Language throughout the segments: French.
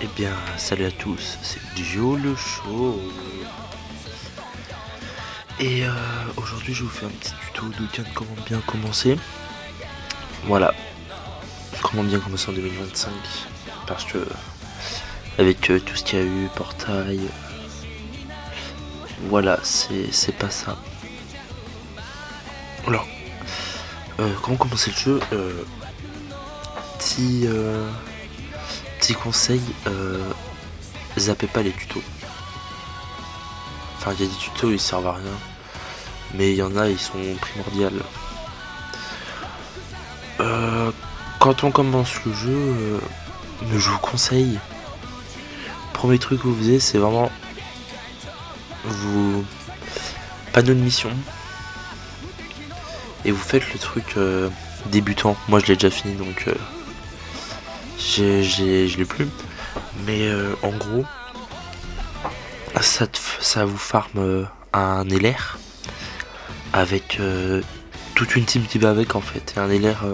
Eh bien, salut à tous, c'est Dio le show. Et aujourd'hui, je vous fais un petit tuto de comment bien commencer. Voilà, comment bien commencer en 2025. Parce que, avec tout ce qu'il y a eu, portail, voilà, c'est pas ça. Alors, comment commencer le jeu Petit conseil, zappez pas les tutos. Enfin, il y a des tutos, ils servent à rien. Mais il y en a, ils sont primordiaux. Quand on commence le jeu, je vous conseille, premier truc que vous faisiez, c'est vraiment vous panneau de mission et vous faites le truc débutant. Moi je l'ai déjà fini donc je l'ai plus. Mais en gros, ça vous farm un LR avec toute une team qui va avec en fait. Et un LR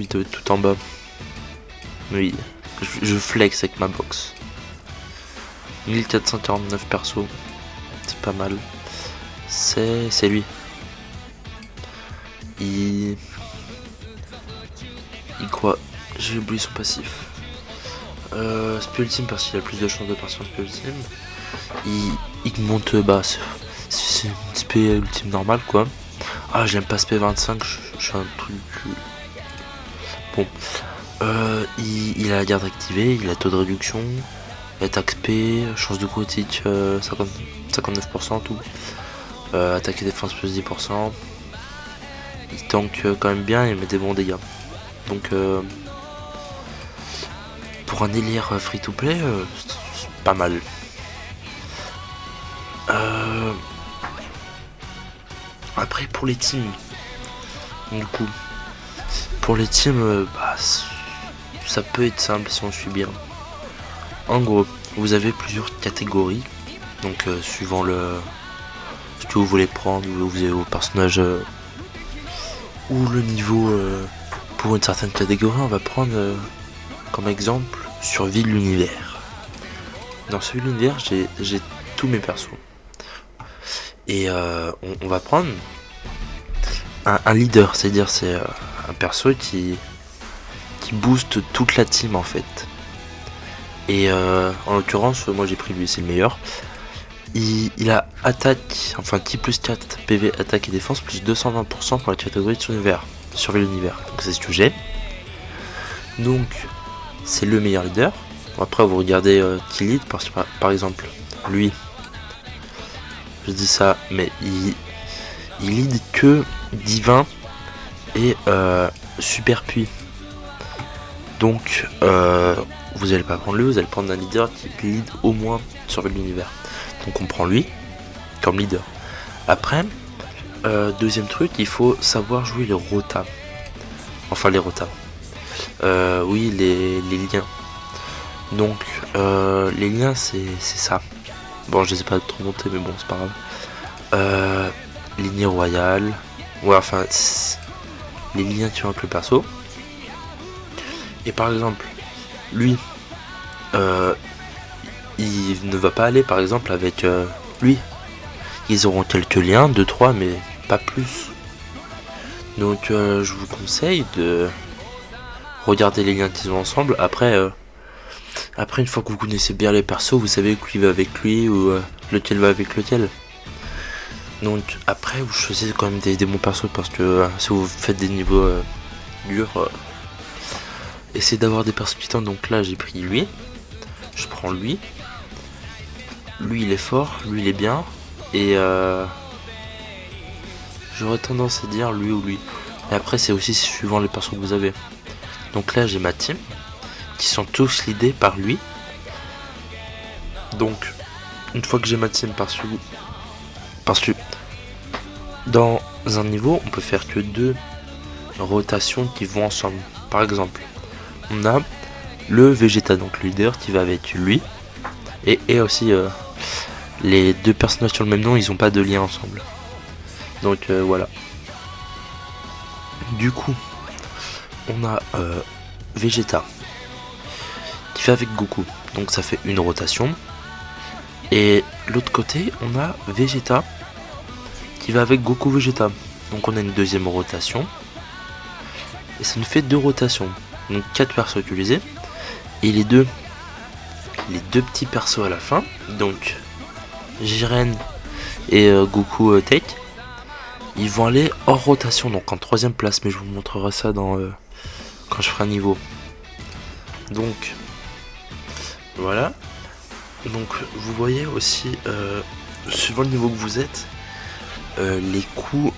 tout en bas. Oui, je flex avec ma box. 1449 perso, c'est pas mal. C'est lui. Il quoi? J'ai oublié son passif. Spé ultime parce qu'il a plus de chances de partir en spé ultime. Il monte bas. C'est une spé ultime normale quoi. Ah, j'aime pas spé 25, je suis un truc. Bon. Il a la garde activée, il a taux de réduction, attaque spé, chance de critique 59% tout. Attaque et défense plus 10%. Il tank quand même bien et met des bons dégâts. Donc pour un délire free to play, c'est pas mal. Après pour les teams, du coup, pour les teams, ça peut être simple si on suit bien. En gros, vous avez plusieurs catégories, donc suivant ce que vous voulez prendre, vous avez vos personnages ou le niveau. Pour une certaine catégorie, on va prendre comme exemple survie de l'univers. Dans survie de l'univers, j'ai tous mes persos. Et on va prendre un leader, c'est-à-dire c'est un perso qui booste toute la team en fait. Et en l'occurrence, moi j'ai pris lui, c'est le meilleur. Il a attaque, enfin qui plus 4 PV, attaque et défense, plus 220% pour la catégorie de survie de l'univers. Donc c'est ce que j'ai. Donc c'est le meilleur leader. Après vous regardez qui lead, parce que par exemple lui, je dis ça, mais il lead que divin et super puits. Donc vous allez pas prendre lui, vous allez prendre un leader qui lead au moins sur l'univers. Donc on prend lui comme leader. Après, deuxième truc, il faut savoir jouer les rotas. Enfin les rotas. Oui, les liens. Donc les liens c'est ça. Bon, je les ai pas trop montés, mais bon, c'est pas grave. Lignée royale. Ouais, enfin, les liens qui ont avec le perso. Et par exemple, lui, il ne va pas aller par exemple avec lui. Ils auront quelques liens, 2-3, mais pas plus. Donc je vous conseille de regarder les liens qu'ils ont ensemble. Après, une fois que vous connaissez bien les persos, vous savez que lui va avec lui ou lequel va avec lequel. Donc après, vous choisissez quand même des bons persos parce que si vous faites des niveaux durs, essayez d'avoir des persos qui tentent. Donc là, j'ai pris lui. Je prends lui. Lui, il est fort. Lui, il est bien. Et j'aurais tendance à dire lui ou lui. Mais après, c'est aussi suivant les persos que vous avez. Donc là, j'ai ma team qui sont tous leadés par lui. Donc, une fois que j'ai ma team parce que dans un niveau, on peut faire que 2 rotations qui vont ensemble. Par exemple, on a le Vegeta, donc le leader, qui va avec lui. Et aussi, les 2 personnages sur le même nom, ils n'ont pas de lien ensemble. Donc voilà. Du coup, on a Vegeta qui fait avec Goku. Donc ça fait une rotation. Et l'autre côté, on a Vegeta qui va avec Goku Vegeta. Donc on a une deuxième rotation. Et ça nous fait 2 rotations. Donc 4 persos utilisés. Et les deux petits persos à la fin. Donc Jiren et Goku Tech. Ils vont aller hors rotation. Donc en 3ème place. Mais je vous montrerai ça dans quand je ferai un niveau. Donc voilà. Donc vous voyez aussi suivant le niveau que vous êtes, les coups,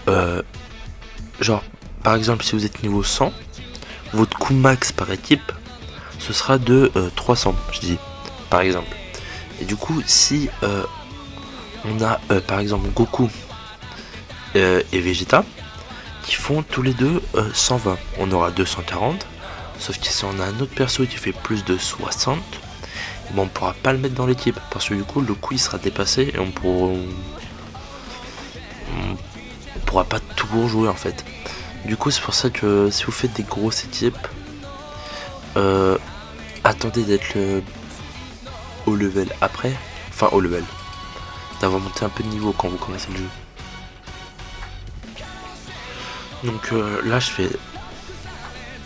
genre par exemple si vous êtes niveau 100, votre coût max par équipe ce sera de 300, je dis par exemple. Et du coup si on a par exemple Goku et Vegeta qui font tous les deux 120, on aura 240. Sauf que si on a un autre perso qui fait plus de 60, bon, on pourra pas le mettre dans l'équipe parce que du coup le coup il sera dépassé et on pourra pas toujours jouer en fait. Du coup c'est pour ça que si vous faites des grosses équipes, attendez d'être au level après, enfin au level, d'avoir monté un peu de niveau quand vous commencez le jeu. Donc là je fais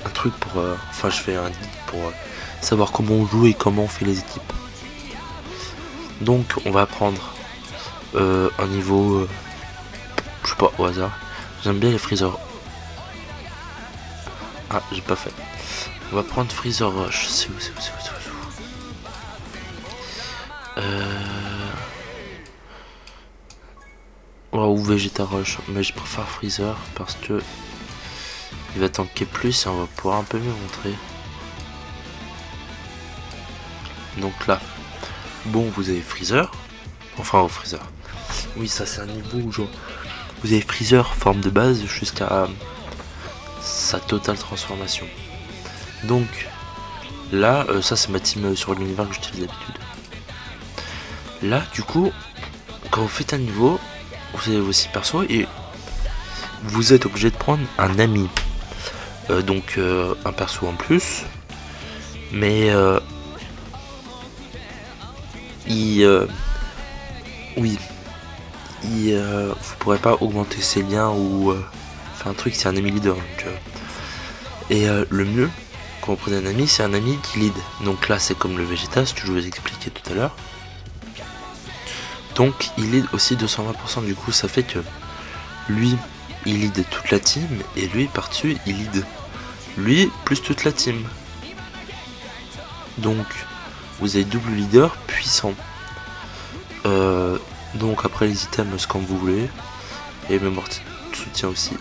un truc pour, je fais un guide pour savoir comment on joue et comment on fait les équipes. Donc on va prendre un niveau, je sais pas, au hasard. J'aime bien les Freezer. Ah, j'ai pas fait. On va prendre Freezer Rush. C'est où ou Vegeta Rush. Mais je préfère Freezer parce que il va tanker plus et on va pouvoir un peu mieux montrer. Donc là, bon, vous avez Freezer. Enfin, Freezer. Oui, ça c'est un niveau où genre, vous avez Freezer forme de base jusqu'à sa totale transformation. Donc là, ça c'est ma team sur l'univers que j'utilise d'habitude. Là, du coup, quand vous faites un niveau, vous avez vos 6 persos et vous êtes obligé de prendre un ami. Donc un perso en plus. Mais vous pourrez pas augmenter ses liens ou faire un truc, c'est un ami leader. Donc, et le mieux quand vous prenez un ami, c'est un ami qui lead. Donc là c'est comme le Vegeta, ce que je vous ai expliqué tout à l'heure. Donc il lead aussi 220%, du coup ça fait que lui il lead toute la team et lui par-dessus il lead lui plus toute la team. Donc vous avez double leader puissant. Donc après les items comme vous voulez. Et même de soutien aussi.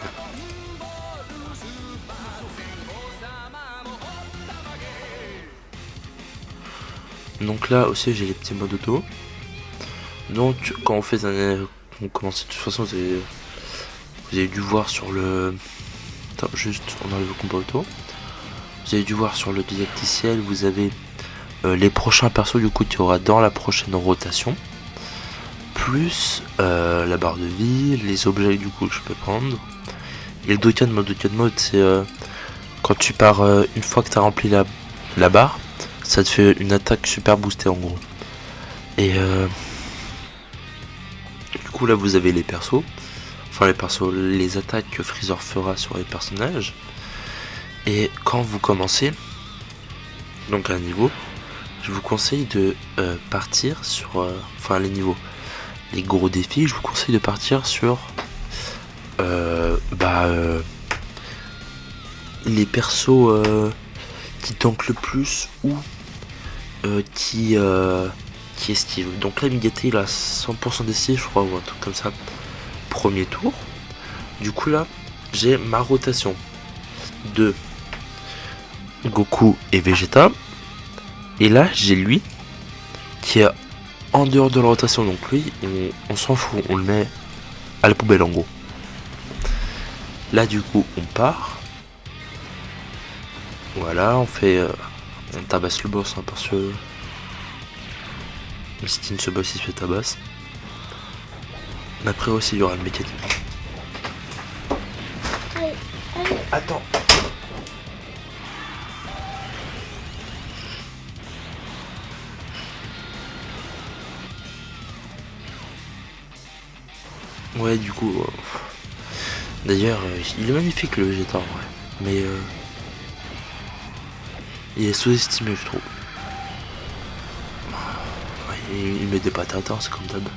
Donc là aussi j'ai les petits modes auto. Donc quand on fait on commence de toute façon vous avez dû voir sur le... Attends, juste on enlève le combat auto. Vous avez dû voir sur le didacticiel, vous avez les prochains persos du coup qu'il y aura dans la prochaine rotation. Plus la barre de vie, les objets du coup que je peux prendre. Et le Dokkan mode c'est quand tu pars, une fois que tu as rempli la barre, ça te fait une attaque super boostée en gros. Et du coup là vous avez les persos, enfin les attaques que Freezer fera sur les personnages. Et quand vous commencez donc un niveau, je vous conseille de partir sur les niveaux, les gros défis, je vous conseille de partir sur les persos qui tankent le plus ou qui esquive. Donc là Migate il a 100% d'esquive je crois, ou un truc comme ça, premier tour. Du coup là j'ai ma rotation de Goku et Vegeta, et là j'ai lui qui est en dehors de la rotation, donc lui on s'en fout, on le met à la poubelle en gros. Là du coup on part, voilà, on tabasse le boss parce que Mistin ce boss il se fait tabasse. Mais après aussi il y aura le mécanique. Attends. Ouais du coup d'ailleurs il est magnifique le Vegeta en vrai, mais il est sous-estimé je trouve. Ouais, il met des patates, hein, c'est comme d'hab.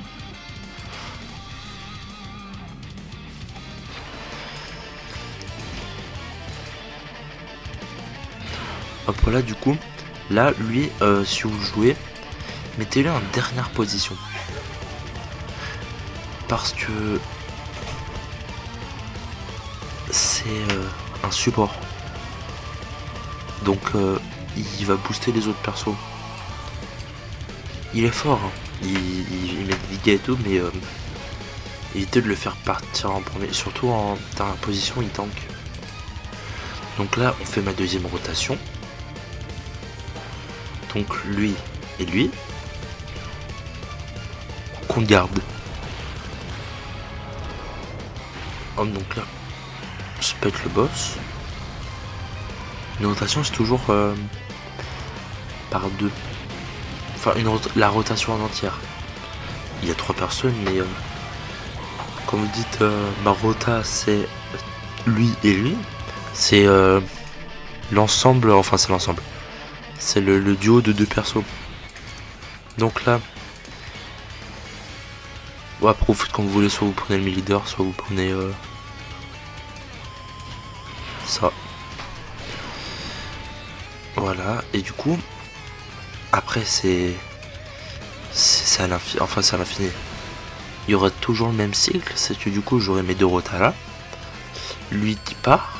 Hop là du coup, là lui si vous jouez, mettez-le en dernière position. Parce que c'est un support. Donc il va booster les autres persos. Il est fort, hein. Il met des dégâts et tout, mais évitez de le faire partir en premier. Surtout en dernière position, il tank. Donc là, on fait ma deuxième rotation. Donc lui et lui. Qu'on garde. Hop, donc là, je pète le boss. Une rotation, c'est toujours par deux. Enfin, la rotation en entière. Il y a 3 personnes, mais comme vous dites, ma rota c'est lui et lui. C'est l'ensemble, enfin c'est l'ensemble. C'est le duo de 2 persos. Donc là, ouais, après vous faites comme vous voulez, soit vous prenez le leader, soit vous prenez ça. Voilà, et du coup, après c'est à l'infini, enfin c'est à l'infini. Il y aura toujours le même cycle, c'est que du coup j'aurai mes 2 rotas là. Lui qui part.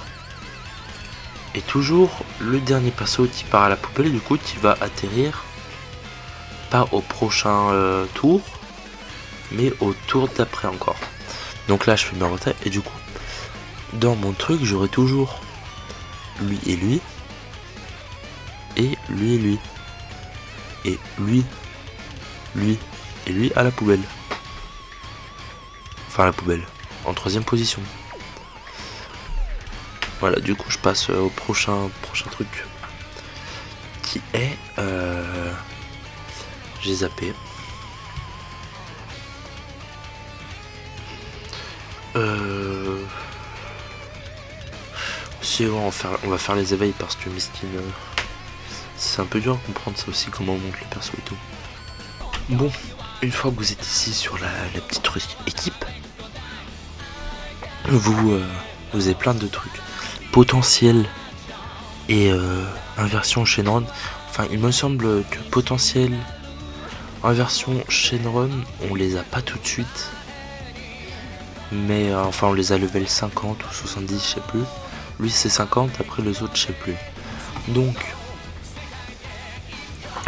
Et toujours le dernier perso qui part à la poubelle, du coup qui va atterrir pas au prochain tour, mais au tour d'après encore. Donc là je fais mes rotas et du coup dans mon truc j'aurai toujours lui et lui, et lui et lui, et lui et lui à la poubelle. Enfin à la poubelle, en 3ème position. Voilà, du coup je passe au prochain truc qui est j'ai zappé. Si on va faire les éveils parce que Mistin c'est un peu dur à comprendre ça aussi, comment on monte les persos et tout. Bon, une fois que vous êtes ici sur la petite équipe, vous avez plein de trucs. Potentiel et inversion Shenron. Enfin, il me semble que potentiel, inversion Shenron, on les a pas tout de suite. Mais enfin, on les a level 50 ou 70, je sais plus. Lui, c'est 50, après les autres, je sais plus. Donc,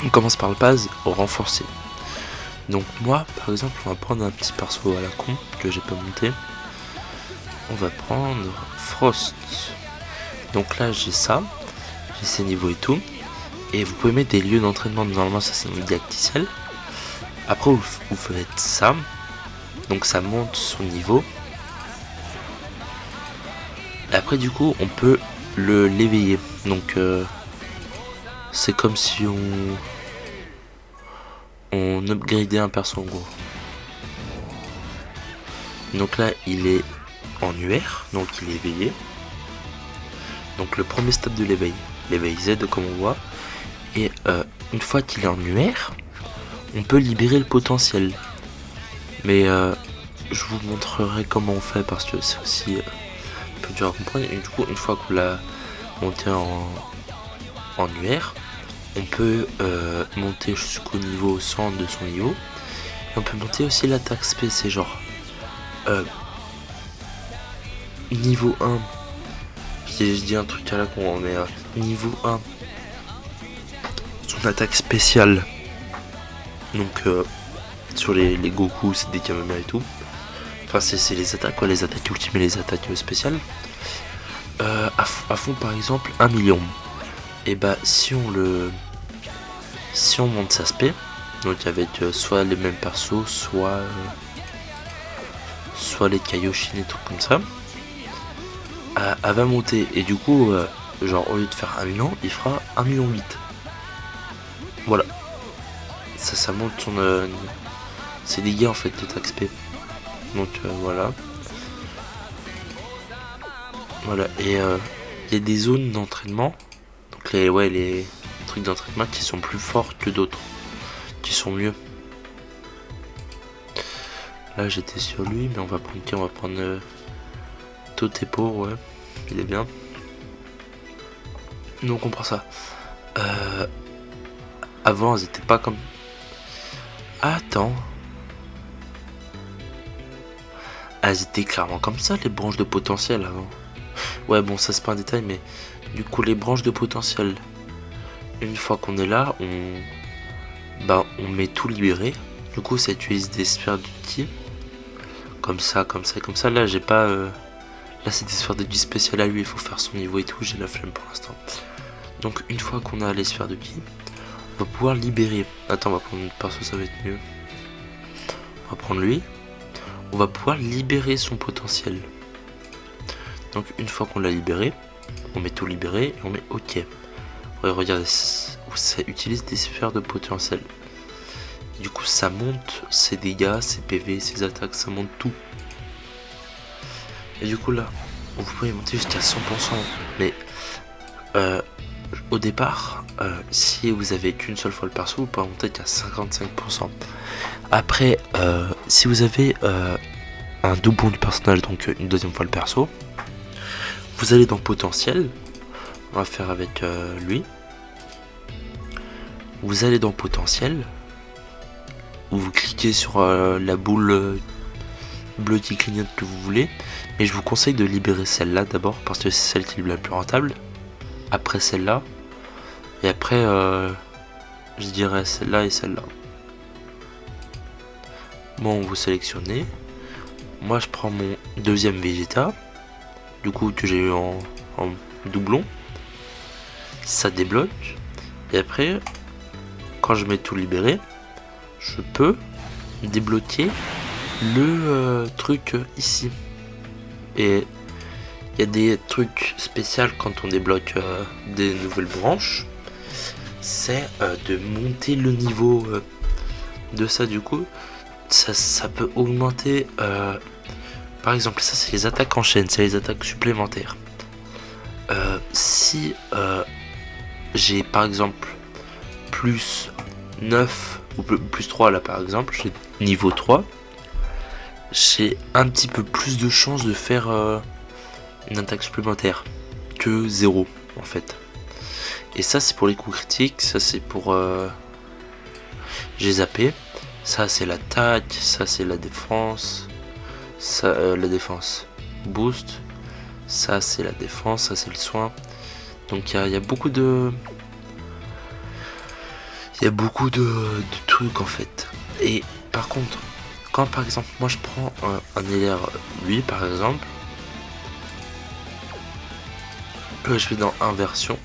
on commence par le base renforcé. Donc, moi, par exemple, on va prendre un petit perso à la con que j'ai pas monté. On va prendre Frost. Donc là j'ai ça, j'ai ces niveaux et tout. Et vous pouvez mettre des lieux d'entraînement, normalement ça c'est une didacticiel. Après vous faites ça, donc ça monte son niveau. Et après du coup on peut l'éveiller. Donc c'est comme si on upgradait un perso en gros. Donc là il est en UR, donc il est éveillé. Donc le premier stade de l'éveil, l'éveil Z comme on voit. Et une fois qu'il est en UR, on peut libérer le potentiel. Mais je vous montrerai comment on fait parce que c'est aussi un peu dur à comprendre. Et du coup, une fois qu'on l'a monté en UR, on peut monter jusqu'au niveau 100 de son niveau. Et on peut monter aussi l'attaque spé, c'est genre niveau 1. Je dis un truc à la con, mais niveau 1, son attaque spéciale. Donc sur les Goku, c'est des Kamehameha et tout. Enfin, c'est les attaques, quoi, les attaques ultimes et les attaques spéciales. À fond, par exemple, 1 million. Et bah, si on monte sa spé, donc avec soit les mêmes persos, soit les Kaioshin et trucs comme ça, elle va monter. Et du coup, genre, au lieu de faire 1 million, il fera 1 million 8. Voilà. Ça monte son ses dégâts en fait de taxe P. Donc voilà. Voilà. Et il y a des zones d'entraînement. Donc les trucs d'entraînement qui sont plus forts que d'autres. Qui sont mieux. Là j'étais sur lui, mais on va prendre Totepo, ouais. Il est bien. Donc on prend ça. Avant elles étaient pas comme. Attends. Elles étaient clairement comme ça, les branches de potentiel avant. Ouais, bon, ça c'est pas un détail, mais du coup, les branches de potentiel, une fois qu'on est là, on met tout libéré. Du coup, ça utilise des sphères du ki. Comme ça, comme ça, comme ça. Là, j'ai pas. Là, c'est des sphères de ki spéciales à lui, il faut faire son niveau et tout. J'ai la flemme pour l'instant. Donc, une fois qu'on a les sphères de ki, on va pouvoir libérer. Attends, on va prendre une perso, ça va être mieux. On va prendre lui. On va pouvoir libérer son potentiel. Donc une fois qu'on l'a libéré, on met tout libéré et on met OK. Regardez, ça utilise des sphères de potentiel. Et du coup ça monte ses dégâts, ses PV, ses attaques, ça monte tout. Et du coup là, vous pouvez monter jusqu'à 100%. Mais au départ, si vous avez qu'une seule fois le perso, vous pouvez monter qu'à 55%. Après, si vous avez un doublon du personnage, donc une deuxième fois le perso, vous allez dans potentiel. On va faire avec lui. Vous allez dans potentiel. Où vous cliquez sur la boule bleue qui clignote que vous voulez. Mais je vous conseille de libérer celle-là d'abord parce que c'est celle qui est la plus rentable. Après celle-là. Et après, je dirais celle-là et celle-là. Bon, vous sélectionnez. Moi, je prends mon deuxième Vegeta. Du coup, que j'ai eu en doublon. Ça débloque. Et après, quand je mets tout libéré, je peux débloquer le truc ici. Et il y a des trucs spéciaux quand on débloque des nouvelles branches. C'est de monter le niveau de ça du coup. Ça peut augmenter par exemple ça c'est les attaques en chaîne, c'est les attaques supplémentaires. Si j'ai par exemple plus 9 ou plus 3 là par exemple, j'ai niveau 3, j'ai un petit peu plus de chances de faire une attaque supplémentaire que 0 en fait. Et ça c'est pour les coups critiques, ça c'est pour j'ai zappé. Ça c'est l'attaque, ça c'est la défense, ça la défense boost, ça c'est la défense, ça c'est le soin. Donc il y a beaucoup de trucs en fait. Et par contre, quand par exemple moi je prends un LR lui par exemple, que je vais dans inversion,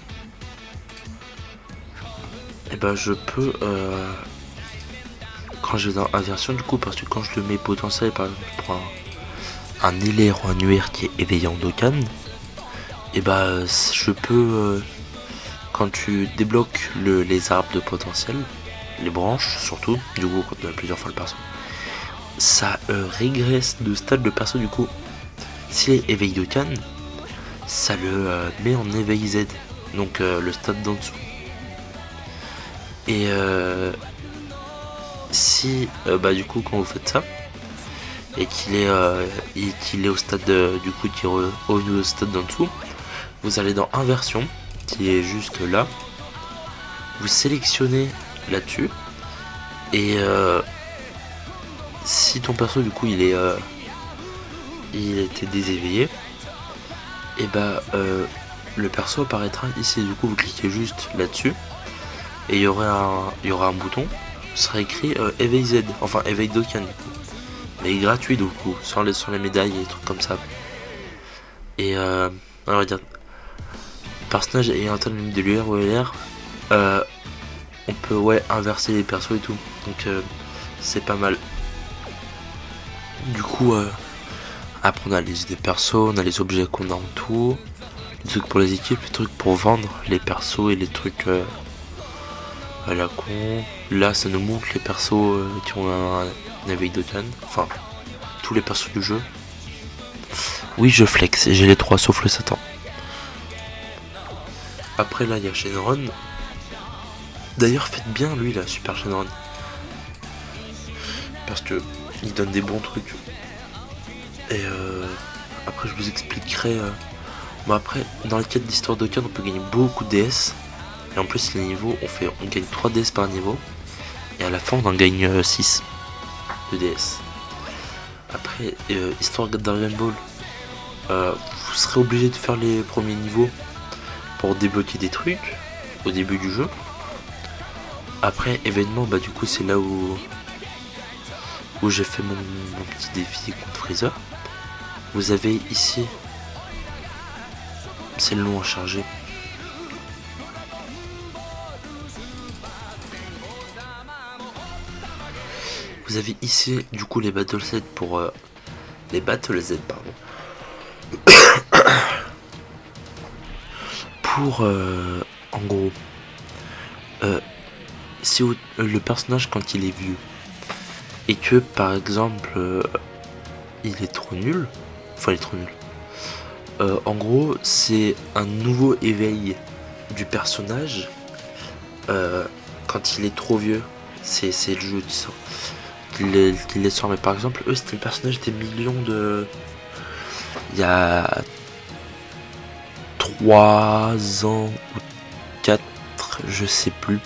et ben je peux quand je vais dans inversion du coup, parce que quand je le mets potentiel, par exemple je prends un LR ou un UR qui est éveillé en Dokkan, et bah je peux quand quand tu débloques les arbres de potentiel, les branches surtout, du coup quand on a plusieurs fois le perso, ça régresse de stade de perso. Du coup, s'il est éveil de Cannes, ça le met en éveil Z, donc le stade d'en dessous. Et si bah du coup quand vous faites ça et qu'il est au stade du coup qui au stade d'en dessous, vous allez dans inversion qui est juste là, vous sélectionnez là-dessus et si ton perso du coup il était déséveillé, et bah le perso apparaîtra ici. Du coup vous cliquez juste là-dessus et il y aura un bouton, ce sera écrit éveil Z, enfin éveil Dokkan du coup, mais gratuit du coup, sur les médailles et des trucs comme ça. Et on va dire personnage ayant un tel limite de l'UR ou LR, on peut inverser les persos et tout, donc c'est pas mal. Du coup après on a les idées perso, on a les objets qu'on a en tout, les trucs pour les équipes, les trucs pour vendre les persos et les trucs à la con. Là ça nous montre les persos qui ont un éveil de Cannes, enfin tous les persos du jeu. Oui je flex, j'ai les 3 sauf le Satan. Après là il y a Shenron. D'ailleurs faites bien lui là, Super Shenron, parce que il donne des bons trucs. Et après je vous expliquerai. Bon après dans les quêtes d'histoire de Cannes on peut gagner beaucoup de DS. Et en plus les niveaux on gagne 3 DS par niveau. Et à la fin on en gagne 6 de DS. Après histoire de Dragon Ball, vous serez obligé de faire les premiers niveaux pour débloquer des trucs au début du jeu. Après événement, bah du coup c'est là où j'ai fait mon petit défi contre Freezer. Vous avez ici, c'est le long à charger. Vous avez ici du coup les Battle Z pour les Battle Z pardon. Pour en gros si le personnage quand il est vieux et que par exemple il est trop nul, enfin il est trop nul, en gros c'est un nouveau éveil du personnage quand il est trop vieux, c'est le jeu qui sort, qui les sort. Mais par exemple eux c'était le personnage des millions de, il y a 3 ans ou 4, je sais plus,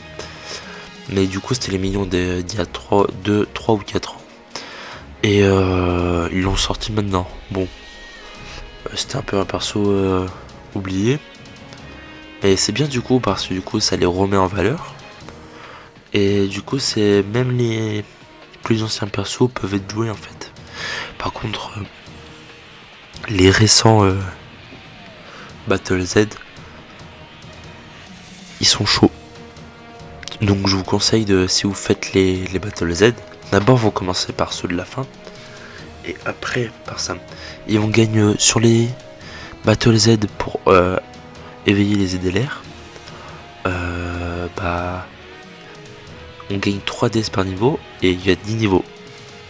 mais du coup c'était les millions d'il y a 3 ou 4 ans. Et ils l'ont sorti maintenant. Bon, c'était un peu un perso oublié, mais c'est bien du coup parce que du coup ça les remet en valeur. Et du coup c'est même les plus anciens persos peuvent être joués en fait. Par contre les récents Battle Z, ils sont chauds. Donc je vous conseille si vous faites les Battle Z, d'abord vous commencez par ceux de la fin et après par ça. Et on gagne sur les Battle Z pour éveiller les ZLR. On gagne 3 DS par niveau et il y a 10 niveaux.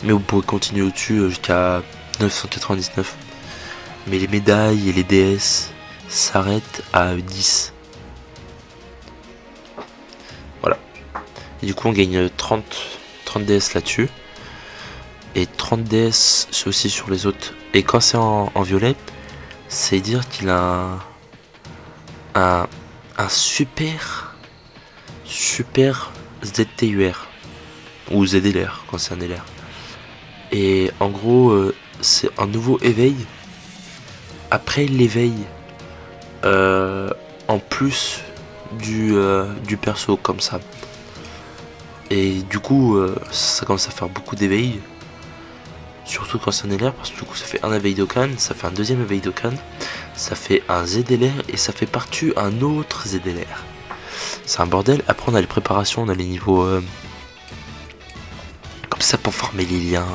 Mais vous pouvez continuer au-dessus jusqu'à 999. Mais les médailles et les DS s'arrêtent à 10. Voilà. Et du coup on gagne 30 DS là-dessus. Et 30 DS c'est aussi sur les autres. Et quand c'est en violet, c'est dire qu'il a un super ZTUR ou ZLR quand c'est un LR. Et en gros c'est un nouveau éveil après l'éveil en plus du perso comme ça. Et du coup ça commence à faire beaucoup d'éveils, surtout quand c'est un LR, parce que du coup ça fait un éveil Dokkan, ça fait un deuxième éveil Dokkan, ça fait un ZLR et ça fait par-dessus un autre ZLR. C'est un bordel. Après on a les préparations, on a les niveaux comme ça pour former les liens,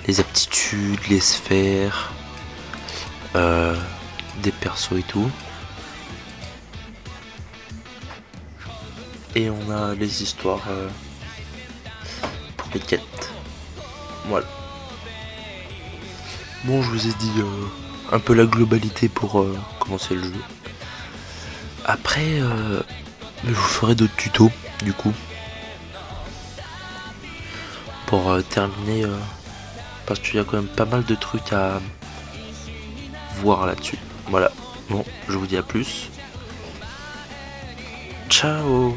les aptitudes, les sphères, des persos et tout. Et on a les histoires pour les quêtes. Voilà. Bon, je vous ai dit un peu la globalité pour commencer le jeu. Après, je vous ferai d'autres tutos, du coup. Pour terminer, parce qu'il y a quand même pas mal de trucs à voir là-dessus. Voilà. Bon, je vous dis à plus. Ciao.